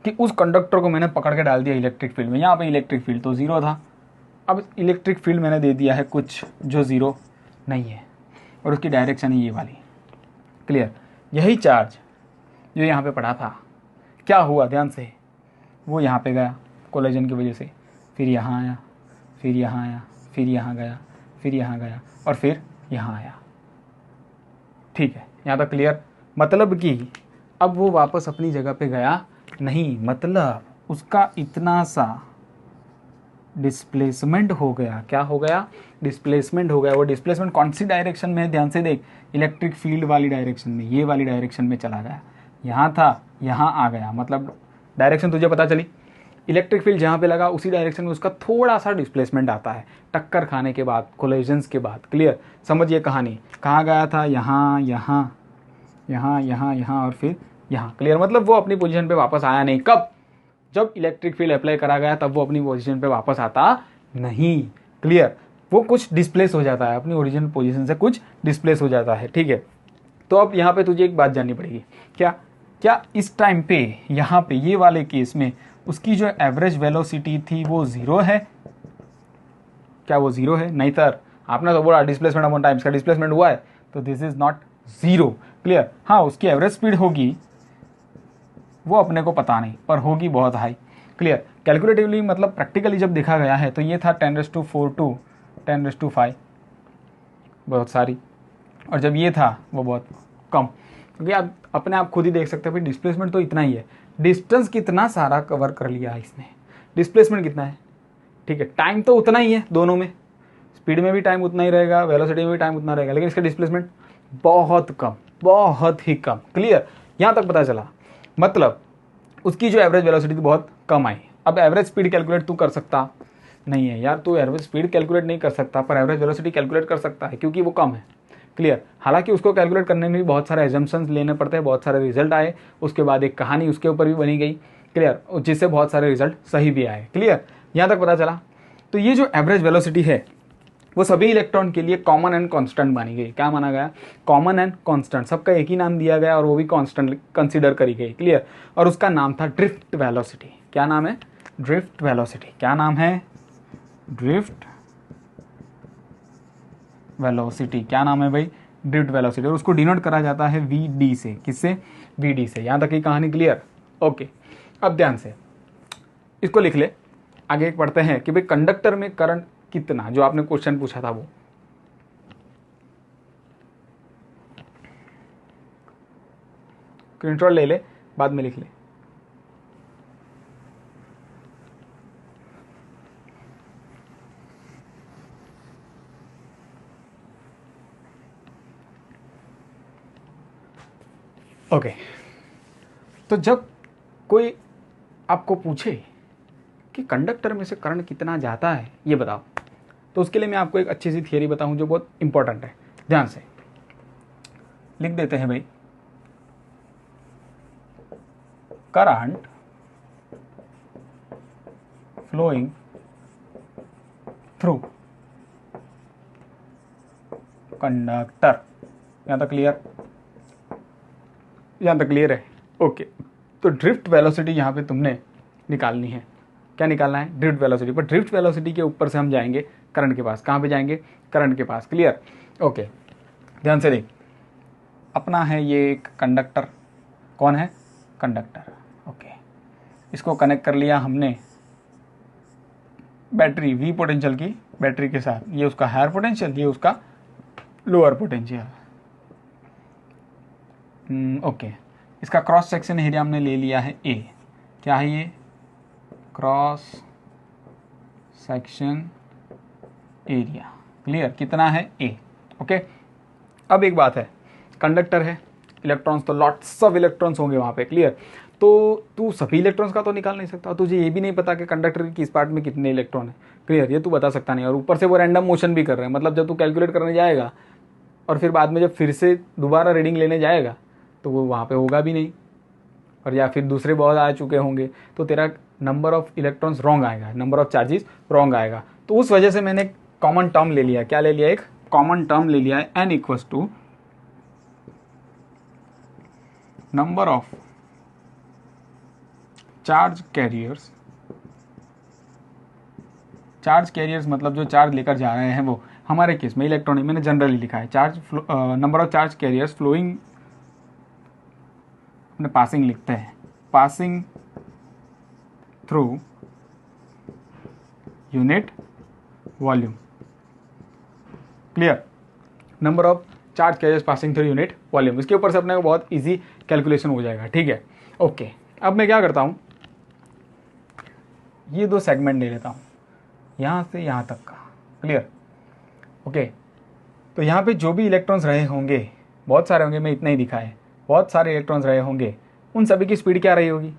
कि उस कंडक्टर को मैंने पकड़ के डाल दिया इलेक्ट्रिक फील्ड में। यहाँ पे इलेक्ट्रिक फील्ड तो जीरो था, अब इलेक्ट्रिक फील्ड मैंने दे दिया है कुछ जो ज़ीरो नहीं है और उसकी डायरेक्शन है ये वाली। क्लियर? यही चार्ज जो यहाँ पे पड़ा था, क्या हुआ ध्यान से, वो यहाँ पे गया कोलिजन की वजह से, फिर यहाँ आया, फिर यहाँ आया, फिर यहाँ गया, फिर यहाँ गया और फिर यहाँ आया। ठीक है, यहाँ तक क्लियर? मतलब कि अब वो वापस अपनी जगह पे गया नहीं, मतलब उसका इतना सा डिस्प्लेसमेंट हो गया। क्या हो गया? डिस्प्लेसमेंट हो गया। वो डिस्प्लेसमेंट कौन सी डायरेक्शन में है? ध्यान से देख, इलेक्ट्रिक फील्ड वाली डायरेक्शन में, ये वाली डायरेक्शन में चला गया। यहाँ था, यहाँ आ गया, मतलब डायरेक्शन तुझे पता चली। इलेक्ट्रिक फील्ड जहाँ पे लगा उसी डायरेक्शन में उसका थोड़ा सा डिस्प्लेसमेंट आता है टक्कर खाने के बाद, कोलिजन्स के बाद। क्लियर? समझिए कहानी, कहाँ गया था? यहाँ, यहाँ, यहाँ, यहाँ, यहाँ और फिर यहाँ। क्लियर? मतलब वो अपनी पोजीशन पे वापस आया नहीं। कब? जब इलेक्ट्रिक फील्ड अप्लाई करा गया तब वो अपनी पोजीशन पे वापस आता नहीं। क्लियर? वो कुछ डिस्प्लेस हो जाता है, अपनी ओरिजिनल पोजीशन से कुछ डिस्प्लेस हो जाता है। ठीक है, तो अब यहाँ पे तुझे एक बात जाननी पड़ेगी। क्या क्या इस टाइम पे यहाँ पे ये वाले केस में उसकी जो एवरेज वेलोसिटी थी वो ज़ीरो है? क्या वो ज़ीरो है? नहीं सर, आपने तो बोला डिस्प्लेसमेंट अपॉन टाइम, इसका डिस्प्लेसमेंट हुआ है, तो this is not zero. Clear? हाँ, उसकी एवरेज स्पीड होगी, वो अपने को पता नहीं, पर होगी बहुत हाई। क्लियर? कैलकुलेटिवली मतलब प्रैक्टिकली जब देखा गया है तो ये था 10⁴ टू 10⁵, बहुत सारी, और जब ये था वो बहुत कम। क्योंकि आप अपने आप खुद ही देख सकते हैं भाई, डिस्प्लेसमेंट तो इतना ही है, डिस्टेंस कितना सारा कवर कर लिया है इसने, डिस्प्लेसमेंट कितना है। ठीक है, टाइम तो उतना ही है दोनों में, स्पीड में भी टाइम उतना ही रहेगा, वेलोसिटी में भी टाइम उतना रहेगा, लेकिन इसका डिस्प्लेसमेंट बहुत कम, बहुत ही कम। क्लियर? यहाँ तक पता चला। मतलब उसकी जो एवरेज वेलोसिटी थी बहुत कम आई। अब एवरेज स्पीड कैलकुलेट तू कर सकता नहीं है यार, तू एवरेज स्पीड कैलकुलेट नहीं कर सकता, पर एवरेज वेलोसिटी कैलकुलेट कर सकता है क्योंकि वो कम है। क्लियर? हालांकि उसको कैलकुलेट करने में भी बहुत सारे एजम्पशंस लेने पड़ते हैं, बहुत सारे रिजल्ट आए, उसके बाद एक कहानी उसके ऊपर भी बनी गई। क्लियर? जिससे बहुत सारे रिजल्ट सही भी आए। क्लियर? यहाँ तक पता चला। तो ये जो एवरेज वेलोसिटी है वो सभी इलेक्ट्रॉन के लिए कॉमन एंड कांस्टेंट मानी गई। क्या माना गया? कॉमन एंड कांस्टेंट, सबका एक ही नाम दिया गया और वो भी कांस्टेंट कंसीडर करी गई। क्लियर? और उसका नाम था ड्रिफ्ट वेलोसिटी। क्या नाम है? Drift velocity. क्या नाम है? Drift velocity. क्या नाम है भाई? Drift velocity. और उसको डिनोट करा जाता है VD से। किससे? VD से। यहाँ तक की कहानी क्लियर? ओके, अब ध्यान से इसको लिख ले। आगे पढ़ते हैं कि भाई कंडक्टर में करंट कितना, जो आपने क्वेश्चन पूछा था वो। स्क्रीनशॉट ले ले, बाद में लिख ले। ओके, तो जब कोई आपको पूछे कि कंडक्टर में से करंट कितना जाता है ये बताओ, तो उसके लिए मैं आपको एक अच्छी सी थियरी बताऊं जो बहुत इंपॉर्टेंट है। ध्यान से लिख देते हैं भाई, करंट फ्लोइंग थ्रू कंडक्टर। यहां तक क्लियर? यहां तक क्लियर है? ओके, तो ड्रिफ्ट वेलोसिटी यहां पे तुमने निकालनी है। क्या निकालना है? Drift velocity. पर ड्रिफ्ट वेलोसिटी के ऊपर से हम जाएंगे करंट के पास। कहाँ पे जाएंगे? करंट के पास। क्लियर? ओके, ध्यान से देख, अपना है ये एक कंडक्टर। कौन है? कंडक्टर। ओके, इसको कनेक्ट कर लिया हमने बैटरी, वी पोटेंशियल की बैटरी के साथ। ये उसका हायर पोटेंशियल, ये उसका लोअर पोटेंशियल। ओके, इसका क्रॉस सेक्शन एरिया हमने ले लिया है A। क्या है ये? Cross section area. क्लियर? कितना है? A। ओके, अब एक बात है, कंडक्टर है, इलेक्ट्रॉन्स तो लॉट्स ऑफ इलेक्ट्रॉन्स होंगे वहाँ पे। क्लियर? तो तू सभी इलेक्ट्रॉन्स का तो निकाल नहीं सकता, तुझे ये भी नहीं पता कि कंडक्टर की किस पार्ट में कितने इलेक्ट्रॉन है। क्लियर? ये तू बता सकता नहीं, और ऊपर से वो रैंडम मोशन भी कर रहे हैं। मतलब जब तू कैलकुलेट करने जाएगा और फिर बाद में जब फिर से दोबारा रीडिंग लेने जाएगा तो वो वहाँ पे होगा भी नहीं, और या फिर दूसरे बहुत आ चुके होंगे, तो तेरा नंबर ऑफ इलेक्ट्रॉन्स रॉन्ग आएगा, नंबर ऑफ चार्जेस रॉन्ग आएगा। तो उस वजह से मैंने कॉमन टर्म ले लिया। क्या ले लिया? एक कॉमन टर्म ले लिया है, n equals to number of charge charge carriers मतलब जो चार्ज लेकर जा रहे हैं वो, हमारे केस में इलेक्ट्रॉनिक मैंने जनरली लिखा है, charge number of charge carriers flowing, अपने पासिंग लिखते हैं, passing through unit volume, clear, number of charge carriers passing through unit volume, इसके ऊपर से अपने को बहुत इजी कैलकुलेशन हो जाएगा, ठीक है। ओके, अब मैं क्या करता हूँ, ये दो सेगमेंट ले लेता हूँ, यहाँ से यहाँ तक का, क्लियर, ओके। तो यहाँ पे जो भी इलेक्ट्रॉन्स रहे होंगे, बहुत सारे होंगे, मैं इतना ही दिखा है, बहुत सारे इलेक्ट्रॉन्स रहे होंगे, उन सभी की स्पीड क्या रही होगी,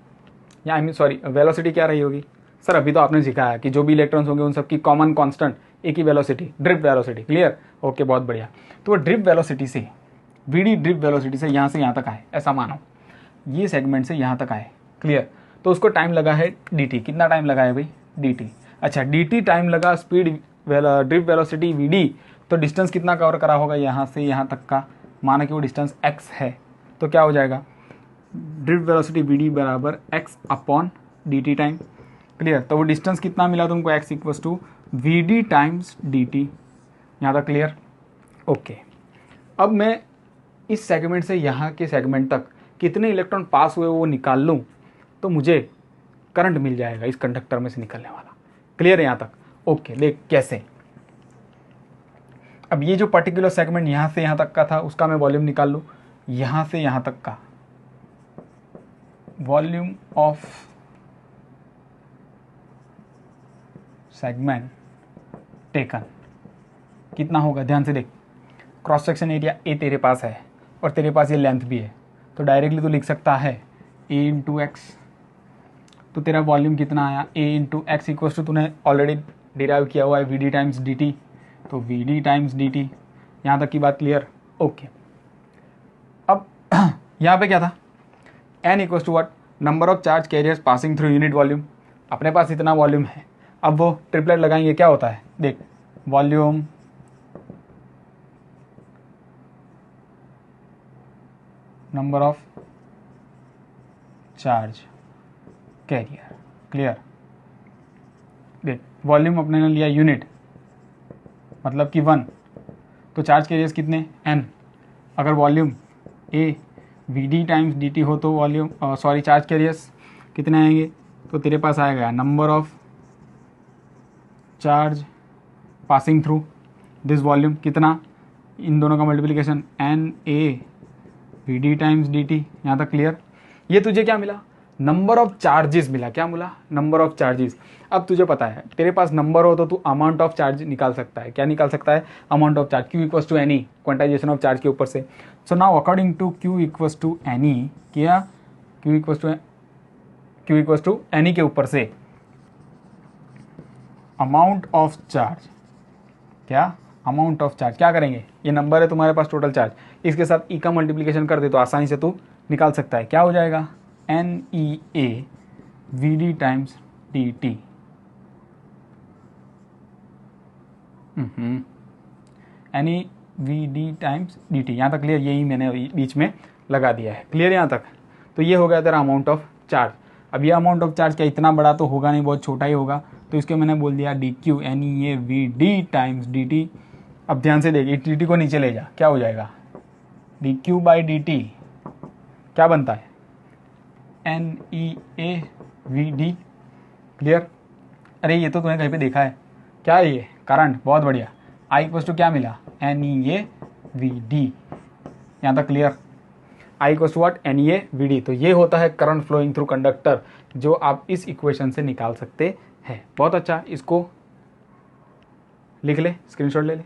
या आई मीन सॉरी वेलोसिटी क्या रही होगी। सर अभी तो आपने सिखाया कि जो भी इलेक्ट्रॉन्स होंगे उन सबकी कॉमन कांस्टेंट एक ही velocity, drift velocity, clear, okay, बहुत बढ़िया। तो वो ड्रिफ्ट वेलोसिटी से, वीडी ड्रिफ्ट वेलोसिटी से यहाँ तक आए, ऐसा मानो ये सेगमेंट से यहाँ तक आए, क्लियर, तो उसको टाइम लगा है dt, कितना टाइम लगा है भाई, dt, अच्छा dt टाइम लगा, स्पीड ड्रिफ्ट वेलोसिटी vd, तो डिस्टेंस कितना कवर करा होगा यहाँ से यहाँ तक का, माना कि वो डिस्टेंस x है, तो क्या हो जाएगा, ड्रिफ्ट वेलोसिटी vd बराबर x upon dt time, clear, तो वो डिस्टेंस कितना मिला तुमको, x equals to vd times dt, यहाँ तक क्लियर, ओके। अब मैं इस सेगमेंट से यहाँ के सेगमेंट तक कितने इलेक्ट्रॉन पास हुए वो निकाल लूँ तो मुझे करंट मिल जाएगा इस कंडक्टर में से निकलने वाला, क्लियर है यहाँ तक, ओके। देख कैसे, अब ये जो पर्टिकुलर सेगमेंट यहाँ से यहाँ तक का था उसका मैं वॉल्यूम निकाल लूँ, यहाँ से यहाँ तक का वॉल्यूम ऑफ सेगमेंट टेकन कितना होगा, ध्यान से देख, क्रॉस सेक्शन एरिया ए तेरे पास है और तेरे पास ये लेंथ भी है, तो डायरेक्टली तो लिख सकता है a इंटू एक्स, तो तेरा वॉल्यूम कितना आया, a into x equals to, तूने ऑलरेडी डिराइव किया हुआ है v D times D t, तो v D times D T, यहाँ तक की बात क्लियर, ओके। अब यहाँ पे क्या था, n equals to what, number of charge carriers passing through unit volume, अपने पास इतना वॉल्यूम है, अब वो ट्रिपलेट लगाएंगे क्या होता है, देख volume number of charge carrier, clear, देख वॉल्यूम अपने ने लिया यूनिट मतलब कि 1, तो चार्ज कैरियर्स कितने n, अगर volume a vd times dt हो तो वॉल्यूम सॉरी चार्ज कैरियर्स कितने आएंगे, तो तेरे पास आएगा number of charge passing through this volume, कितना, इन दोनों का multiplication N A V D times D T, यहाँ तक क्लियर। ये तुझे क्या मिला, नंबर ऑफ चार्जेस मिला, क्या मिला, नंबर ऑफ चार्जेस। अब तुझे पता है तेरे पास नंबर हो तो तू अमाउंट ऑफ चार्ज निकाल सकता है, क्या निकाल सकता है, amount of charge, Q equals to N E quantization of charge के ऊपर से। So now according to Q equals to N E, क्या क्यू इक्वल्स टू एनी के ऊपर से अमाउंट ऑफ चार्ज, क्या अमाउंट ऑफ चार्ज, क्या करेंगे, ये नंबर है तुम्हारे पास टोटल चार्ज, इसके साथ ई का मल्टीप्लिकेशन कर दे तो आसानी से तू निकाल सकता है, क्या हो जाएगा, N E A V D times D T, N E V D times D T, यहाँ तक क्लियर, यही मैंने बीच में लगा दिया है, क्लियर यहाँ तक। तो ये हो गया तेरा अमाउंट ऑफ चार्ज। अब ये अमाउंट ऑफ चार्ज क्या इतना बड़ा तो होगा नहीं, बहुत छोटा ही होगा, तो इसके मैंने बोल दिया D Q N E A V D times D T. अब ध्यान से देख, डी टी को नीचे ले जा, क्या हो जाएगा, D Q by D T क्या बनता है, N E A V D, clear. अरे ये तो तूने कहीं पे देखा है, क्या है ये, करंट, बहुत बढ़िया। आई इक्वल्स टू क्या मिला, N E A V D, यहाँ तक clear. I equals to what, N E A V D, तो ये होता है करंट फ्लोइंग थ्रू कंडक्टर, जो आप इस इक्वेशन से निकाल सकते हैं। बहुत अच्छा, इसको लिख ले, स्क्रीनशॉट ले ले।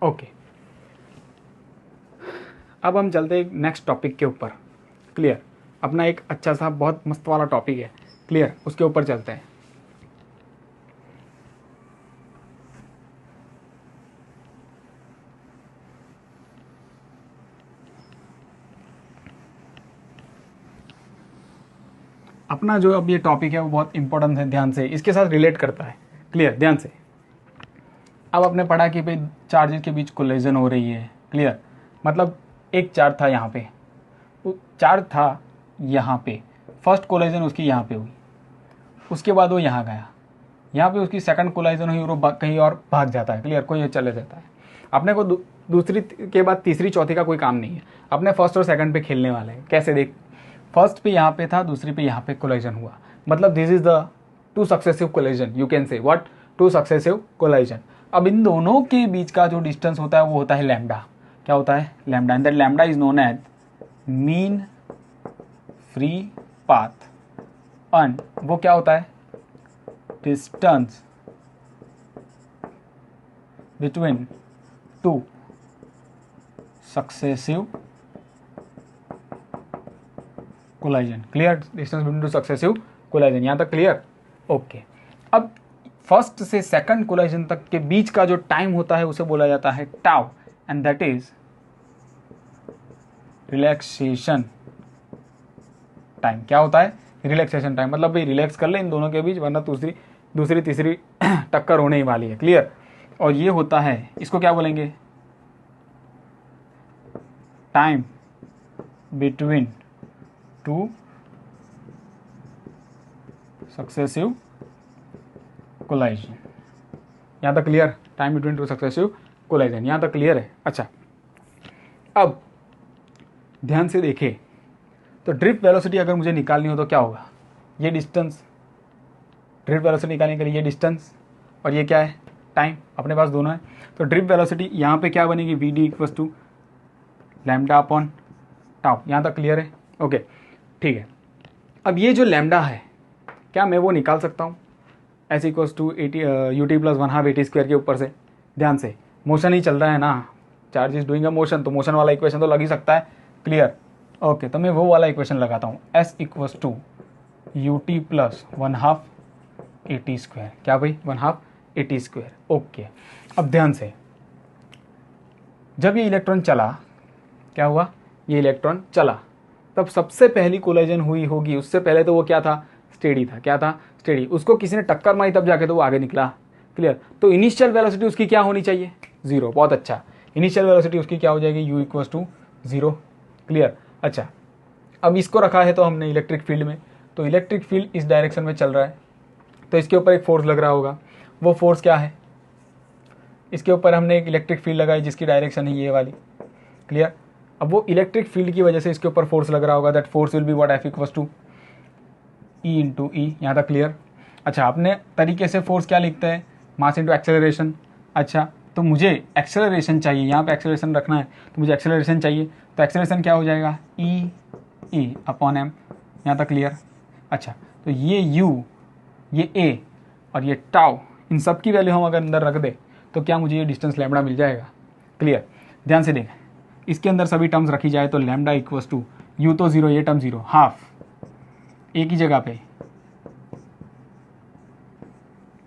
ओके, अब हम चलते हैं नेक्स्ट टॉपिक के ऊपर, क्लियर। अपना एक अच्छा सा बहुत मस्त वाला टॉपिक है, क्लियर, उसके ऊपर चलते हैं। अपना जो अब ये टॉपिक है वो बहुत इंपॉर्टेंट है, ध्यान से इसके साथ रिलेट करता है। क्लियर, ध्यान से। अब आपने पढ़ा कि भाई चार्जेस के बीच कोलिजन हो रही है। क्लियर, मतलब एक चार्ज था यहाँ पे, चार्ज था यहाँ पे, फर्स्ट कोलिजन उसकी यहाँ पे हुई, उसके बाद वो यहाँ गया, यहाँ पे उसकी सेकंड कोलिजन हुई और वो कहीं और भाग जाता है। क्लियर, कोई चले जाता है। अपने को दूसरी के बाद तीसरी चौथी का कोई काम नहीं है, अपने फर्स्ट और सेकंड पे खेलने वाले हैं। कैसे देख, फर्स्ट पे यहाँ पे था, दूसरी पे यहाँ पे कोलिजन हुआ, मतलब this is the two successive collision, you can say what, to successive collision. अब इन दोनों के बीच का जो डिस्टेंस होता है वो होता है लैम्डा। क्या होता है? Lambda. And that lambda is known as mean free path. And वो क्या होता है? Distance between two successive collision. Clear, distance between two successive collision, यहां तक क्लियर? ओके। अब फर्स्ट से सेकंड कोलिजन तक के बीच का जो टाइम होता है उसे बोला जाता है tau, and that is relaxation time. क्या होता है? Relaxation time. मतलब भाई रिलैक्स कर ले इन दोनों के बीच, वरना दूसरी तीसरी टक्कर होने ही वाली है। क्लियर, और ये होता है, इसको क्या बोलेंगे? Time between two successive collision. यहां तक clear? Time between two successive collision, यहां तक क्लियर है? अच्छा, अब ध्यान से देखें तो ड्रिफ्ट वेलोसिटी अगर मुझे निकालनी हो तो क्या होगा? ये डिस्टेंस, ड्रिफ्ट वेलोसिटी निकालने के लिए ये डिस्टेंस और ये क्या है? टाइम। अपने पास दोनों है, तो ड्रिफ्ट वेलोसिटी यहाँ पे क्या बनेगी? V D equals to lambda upon tau. यहाँ तक क्लियर है? ओके, ठीक है। अब ये जो लैम्डा है, क्या मैं वो निकाल सकता हूँ? S equals to U T plus one half A T square के ऊपर से। ध्यान से, मोशन ही चल रहा है ना, charge is doing a motion, तो मोशन वाला इक्वेशन तो लग ही सकता है। Clear, okay. तो मैं वो वाला इक्वेशन लगाता हूँ, S equals to U T plus one half A T square. क्या भाई? One half A T square. Okay, अब ध्यान से, जब ये इलेक्ट्रॉन चला, क्या हुआ? ये इलेक्ट्रॉन चला, तब सबसे पहली कोलिजन हुई होगी। उससे पहले तो वो क्या था? स्टेडी था। क्या था? स्टेडी। उसको किसी ने टक्कर मारी तब जाके तो वो आगे निकला। क्लियर, तो इनिशियल वेलोसिटी उसकी क्या होनी चाहिए? जीरो। बहुत अच्छा, इनिशियल वेलोसिटी उसकी क्या हो जाएगी? U equals to zero. Clear, अच्छा। अब इसको रखा है तो हमने इलेक्ट्रिक फील्ड में, तो इलेक्ट्रिक फील्ड इस डायरेक्शन में चल रहा है, तो इसके ऊपर एक फोर्स लग रहा होगा। वो फोर्स क्या है? इसके ऊपर हमने एक इलेक्ट्रिक फील्ड लगाई जिसकी डायरेक्शन है ये वाली। क्लियर, अब वो इलेक्ट्रिक फील्ड की वजह से इसके ऊपर फोर्स लग रहा होगा, that force will be what? F equals to e into E. यहाँ तक क्लियर? अच्छा, अपने तरीके से फोर्स क्या लिखते हैं? Mass into acceleration. अच्छा, तो मुझे एक्सेलरेशन चाहिए, यहाँ पे एक्सेलरेशन रखना है, तो मुझे एक्सेलरेशन चाहिए, तो एक्सेलरेशन क्या हो जाएगा? E upon M. यहाँ तक क्लियर? अच्छा, तो ये यू, ये ए और ये टाउ, इन सब की वैल्यू हम अगर अंदर रख दे तो क्या मुझे ये डिस्टेंस लैम्डा मिल जाएगा? क्लियर, ध्यान से देखें, इसके अंदर सभी टर्म्स रखी जाए तो लैम्डा इक्वल्स टू यू तो जीरो, ये टर्म जीरो, हाफ ए की जगह पे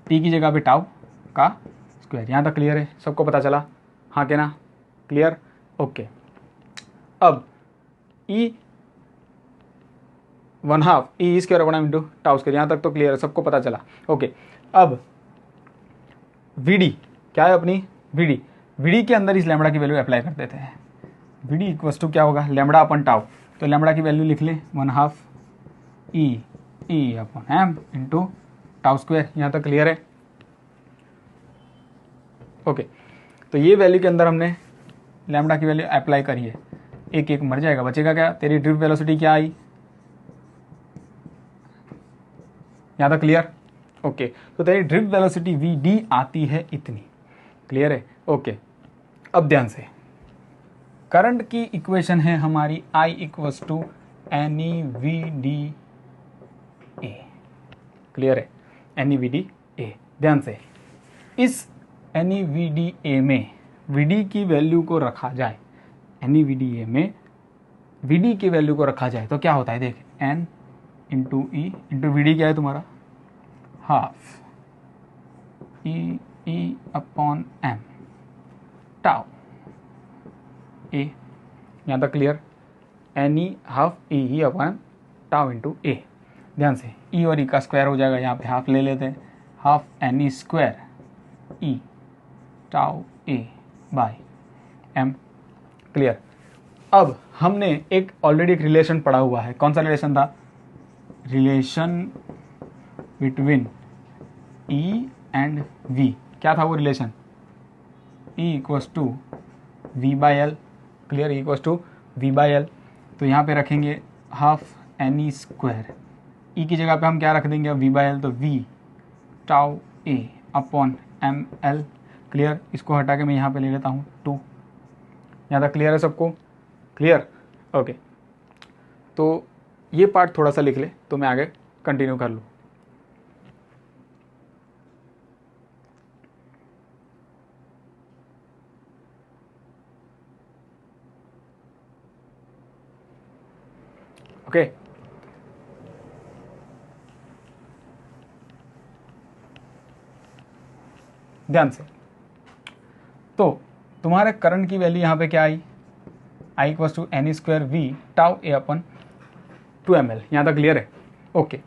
टी की जगह पे टाउ का स्क्वायर। यहाँ तक क्लियर है? सबको पता चला? हाँ के ना? Clear, okay. अब e one half e square upon M into tau square, यहाँ तक तो क्लियर है? सबको पता चला? ओके। अब वी डी क्या है अपनी? वी डी के अंदर इस लैम्बडा की वैल्यू अप्लाई कर देते हैं। वी डी इक्वल्स टू क्या होगा? लैम्बडा अपन टाउ, तो लैम्बडा की वैल्यू लिख ले वन हाफ ई upon M into tau square. यहाँ तक क्लियर है? ओके, तो ये वैल्यू के अंदर हमने लैम्बडा की वैल्यू अप्लाई करी है, एक एक मर जाएगा, बचेगा क्या? तेरी ड्रिफ्ट वेलोसिटी क्या आई? यहाँ तक क्लियर? ओके, तो तेरी ड्रिफ्ट वेलोसिटी वी डी आती है इतनी। क्लियर है? ओके, अब ध्यान से, करंट की इक्वेशन है हमारी I equals to n E V d A. Clear है? N E V d A. ध्यान से, इस n E V d A में वी डी की वैल्यू को रखा जाए, n E V d A में वी डी की वैल्यू को रखा जाए तो क्या होता है? देख, n into e into v d क्या है तुम्हारा? Half E upon m tau A. यहाँ तक clear? N e half E upon tau into A. ध्यान से, ई और ई का स्क्वायर हो जाएगा, यहाँ पे हाफ ले लेते हैं, हाफ एन ई स्क्वायर ई टाउ ए बाय एम। क्लियर। अब हमने एक ऑलरेडी एक रिलेशन पढ़ा हुआ है, कौन सा रिलेशन था? Relation between E and V. क्या था वो relation? E equals to V by L. Clear, E equals to V by L. तो यहाँ पे रखेंगे half N E square, E की जगह पे हम क्या रख देंगे वी बाई एल, तो V tau A upon M L. Clear, इसको हटा के मैं यहाँ पे ले लेता हूँ 2। यहाँ तक क्लियर है सबको? Clear, okay. तो ये पार्ट थोड़ा सा लिख ले तो मैं आगे कंटिन्यू कर लूँ। ओके, ध्यान से। तो तुम्हारे करंट की वैल्यू यहाँ पे क्या आई? I equals to n square v tau A upon 2 ml। यहाँ तक क्लियर है? ओके।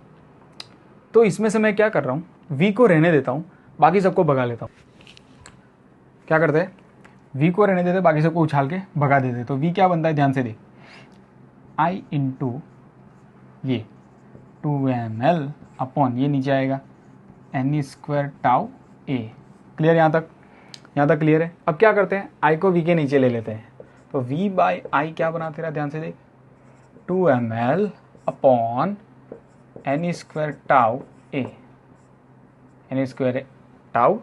तो इसमें से मैं क्या कर रहा हूँ, v को रहने देता हूँ, बाकी सबको भगा लेता हूँ। क्या करते हैं, v को रहने देते, बाकी सबको उछाल के भगा देते। तो v क्या बनता है, ध्यान से देख, i इंटू ये 2 ml अपॉन ये नीचे आएगा N square tau A. Clear यहाँ तक? यहाँ तक क्लियर है? अब क्या करते हैं, i को v के नीचे ले लेते हैं। तो v बाई आई क्या बना तेरा, ध्यान से देख, 2 ml upon n square tau A, n square tau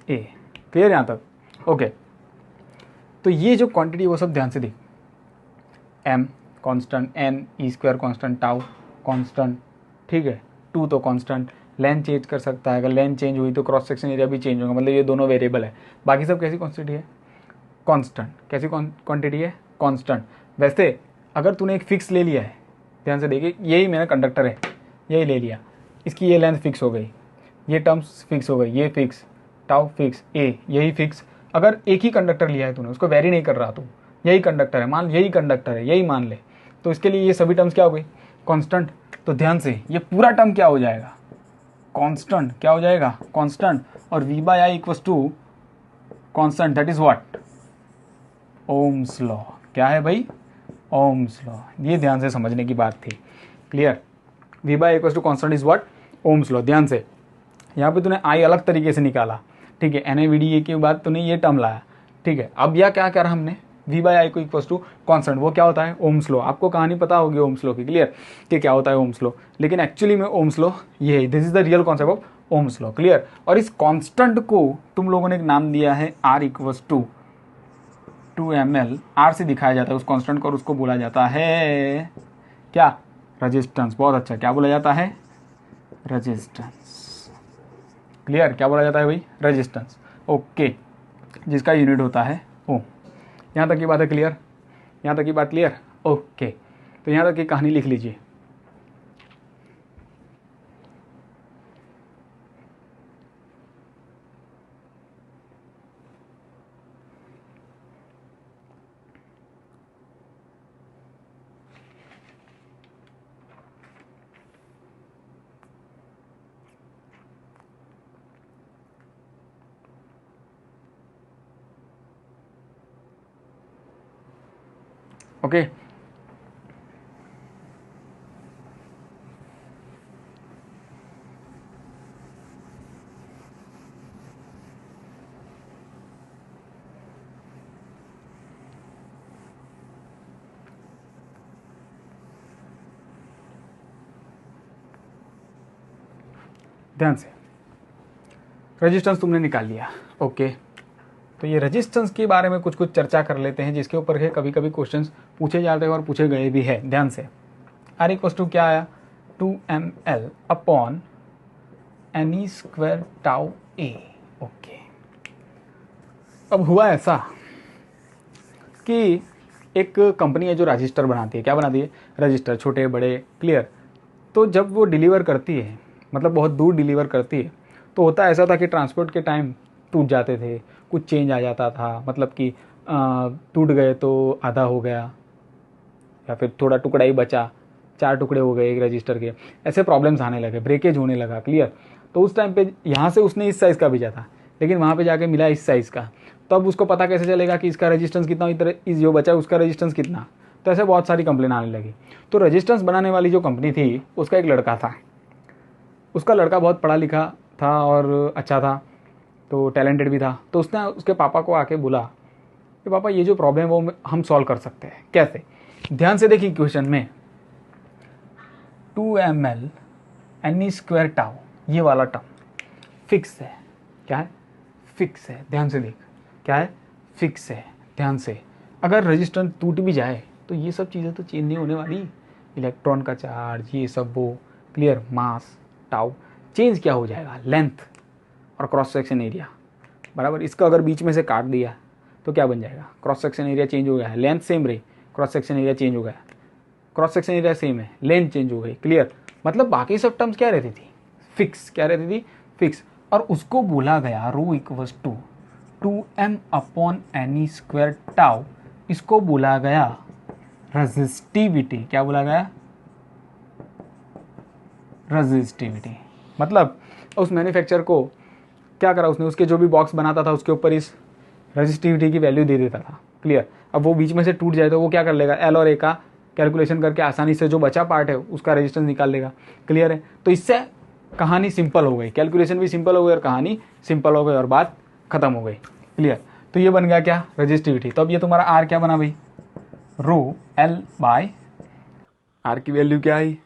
A. Clear यहाँ तक? ओके। तो ये जो क्वांटिटी वो सब ध्यान से देख, m constant, n E square constant, tau constant, ठीक है, 2 तो कांस्टेंट। लेंथ चेंज कर सकता है, अगर लेंथ चेंज हुई तो क्रॉस सेक्शन एरिया भी चेंज होगा, मतलब ये दोनों वेरिएबल है। बाकी सब कैसी क्वांटिटी है? कांस्टेंट। कैसी क्वांटिटी है? कांस्टेंट। वैसे अगर तूने एक फिक्स ले लिया है, ध्यान से देखिए, यही मेरा कंडक्टर है, यही ले लिया, इसकी ये लेंथ फिक्स हो गई, ये टर्म्स फिक्स हो गई, ये फिक्स, टाउ फिक्स, ए यही फिक्स। अगर एक ही कंडक्टर लिया है तूने, उसको वेरी नहीं कर रहा तू, यही कंडक्टर है, मान यही कंडक्टर है, यही मान ले, तो इसके लिए ये सभी टर्म्स क्या हो गई? कांस्टेंट। तो ध्यान से, ये पूरा टर्म क्या हो जाएगा? कांस्टेंट। क्या हो जाएगा? कांस्टेंट। और v by I equals to constant, that is what? Ohm's law. क्या है भाई? Ohm's law. ये ध्यान से समझने की बात थी। Clear? v by equals to constant is what? Ohm's law. ध्यान से, यहाँ पे तूने आई अलग तरीके से निकाला, ठीक है, NaVda के बाद तूने ये टर्म लाया, ठीक है। अब यह क्या करा हमने, v बाई आई को इक्वल्स टू कांस्टेंट, वो क्या होता है? Ohm's law. आपको कहानी पता होगी ओम्स लॉ की, क्लियर, कि क्या होता है ओम्स लॉ, लेकिन एक्चुअली में ओम्स लॉ ये है, this is the real concept of Ohm's law. Clear? और इस कांस्टेंट को तुम लोगों ने एक नाम दिया है r equals to 2 ml। r से दिखाया जाता है उस कांस्टेंट को, और उसको बोला जाता है क्या? रेजिस्टेंस। बहुत अच्छा, क्या बोला जाता है? रेजिस्टेंस। क्लियर? क्या बोला जाता है भाई? रेजिस्टेंस। ओके, जिसका यूनिट होता है ओम। यहाँ तक की बात है क्लियर? यहाँ तक की बात क्लियर? ओके। तो यहाँ तक की कहानी लिख लीजिए। ओके, ध्यान से, रेजिस्टेंस तुमने निकाल लिया। ओके, तो ये रेजिस्टेंस के बारे में कुछ कुछ चर्चा कर लेते हैं, जिसके ऊपर के कभी कभी क्वेश्चंस पूछे जाते हैं और पूछे गए भी हैं। ध्यान से, आर इक्वल्स टू क्या आया? 2 ml upon n square tau A. Okay, अब हुआ ऐसा कि एक कंपनी है जो रजिस्टर बनाती है। क्या बनाती है? रजिस्टर, छोटे बड़े। क्लियर? तो जब वो डिलीवर करती है, मतलब बहुत दूर डिलीवर करती है, तो होता ऐसा था कि ट्रांसपोर्ट के टाइम टूट जाते थे, कुछ चेंज आ जाता था, मतलब कि टूट गए तो आधा हो गया या फिर थोड़ा टुकड़ा ही बचा, 4 टुकड़े हो गए एक रजिस्टर के, ऐसे प्रॉब्लम्स आने लगे, ब्रेकेज होने लगा। क्लियर। तो उस टाइम पे यहाँ से उसने इस साइज़ का भेजा था, लेकिन वहाँ पे जाके मिला इस साइज़ का, तब उसको पता कैसे चलेगा कि इसका रेजिस्टेंस कितना, इधर इस जो बचा उसका रेजिस्टेंस कितना। तो ऐसे बहुत सारी कंप्लेन आने लगी। तो रेजिस्टेंस बनाने वाली जो कंपनी थी उसका एक लड़का था, उसका लड़का बहुत पढ़ा लिखा था और अच्छा था, तो टैलेंटेड भी था। तो उसने उसके पापा को आके बोला कि पापा ये जो प्रॉब्लम है वो हम सॉल्व कर सकते हैं। कैसे? ध्यान से देखिए क्वेश्चन में 2ml N² टाउ, ये वाला टर्म फिक्स है। क्या है? फिक्स है। ध्यान से देख, क्या है? फिक्स है। ध्यान से, अगर रेजिस्टेंस टूट भी जाए तो ये सब चीज़ें तो चेंज नहीं होने वाली, इलेक्ट्रॉन का चार्ज, ये सब वो। क्लियर। मास टाउ चेंज क्या हो जाएगा? लेंथ और क्रॉस सेक्शन एरिया, बराबर। इसका अगर बीच में से काट दिया तो क्या बन जाएगा? क्रॉस सेक्शन एरिया चेंज हो गया है, लेंथ सेम रही, क्रॉस सेक्शन एरिया चेंज हो गया, क्रॉस सेक्शन एरिया सेम है, लेंथ चेंज हो गई। क्लियर। मतलब बाकी सब टर्म्स क्या रहती थी? फिक्स। क्या रहती थी? फिक्स। और उसको बोला गया रो इक्वल्स टू 2m/N² टाउ, इसको बोला गया रेजिस्टिविटी। क्या बोला गया? रेजिस्टिविटी। मतलब उस मैन्युफैक्चरर को क्या करा उसने, उसके जो भी बॉक्स बनाता था उसके ऊपर इस रेजिस्टिविटी की वैल्यू दे देता था। क्लियर। अब वो बीच में से टूट जाए तो वो क्या कर लेगा? एल और ए का कैलकुलेशन करके आसानी से जो बचा पार्ट है उसका रेजिस्टेंस निकाल लेगा। क्लियर है। तो इससे कहानी सिंपल हो गई, कैलकुलेशन भी सिंपल हो गई और कहानी सिंपल हो गई और बात खत्म हो गई। क्लियर। तो ये बन गया क्या? रेजिस्टिविटी। तो अब ये तुम्हारा आर क्या बना भाई? रो एल बाय आर की वैल्यू क्या आई?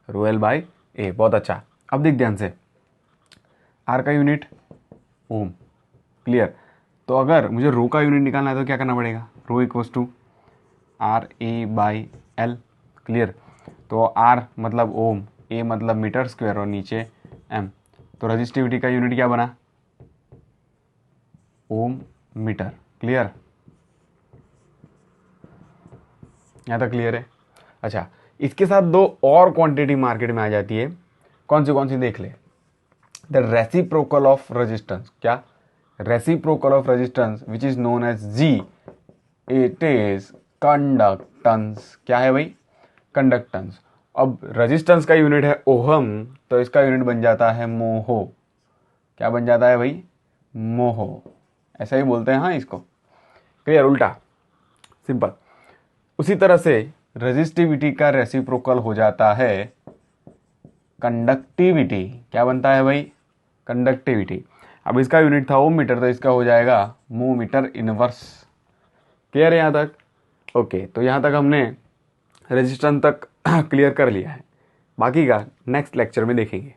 रो एल बाय ए। बहुत अच्छा। अब देख ध्यान से, आर का यूनिट ओम। क्लियर। तो अगर मुझे रो का यूनिट निकालना है तो क्या करना पड़ेगा? Rho equals to R A by L. Clear. तो आर मतलब ओम, ए मतलब मीटर स्क्वायर और नीचे एम। तो रजिस्टिविटी का यूनिट क्या बना? ओम मीटर। क्लियर। यहाँ तक क्लियर है? अच्छा, इसके साथ दो और क्वांटिटी मार्केट में आ जाती है। कौन सी देख ले। The reciprocal of resistance. क्या? Reciprocal of resistance which is known as G, it is conductance. क्या है भाई? कंडक्टेंस। अब रेजिस्टेंस का यूनिट है ओहम, तो इसका यूनिट बन जाता है मोहो। क्या बन जाता है भाई? मोहो। ऐसा ही बोलते हैं हाँ इसको। क्लियर। उल्टा सिंपल। उसी तरह से रेजिस्टिविटी का रेसिप्रोकल हो जाता है कंडक्टिविटी। क्या बनता है भाई? कंडक्टिविटी। अब इसका यूनिट था ओम मीटर, तो इसका हो जाएगा मो मीटर इनवर्स। क्लियर है यहाँ तक? ओके। तो यहाँ तक हमने रेजिस्टेंस तक क्लियर कर लिया है, बाकी का नेक्स्ट लेक्चर में देखेंगे।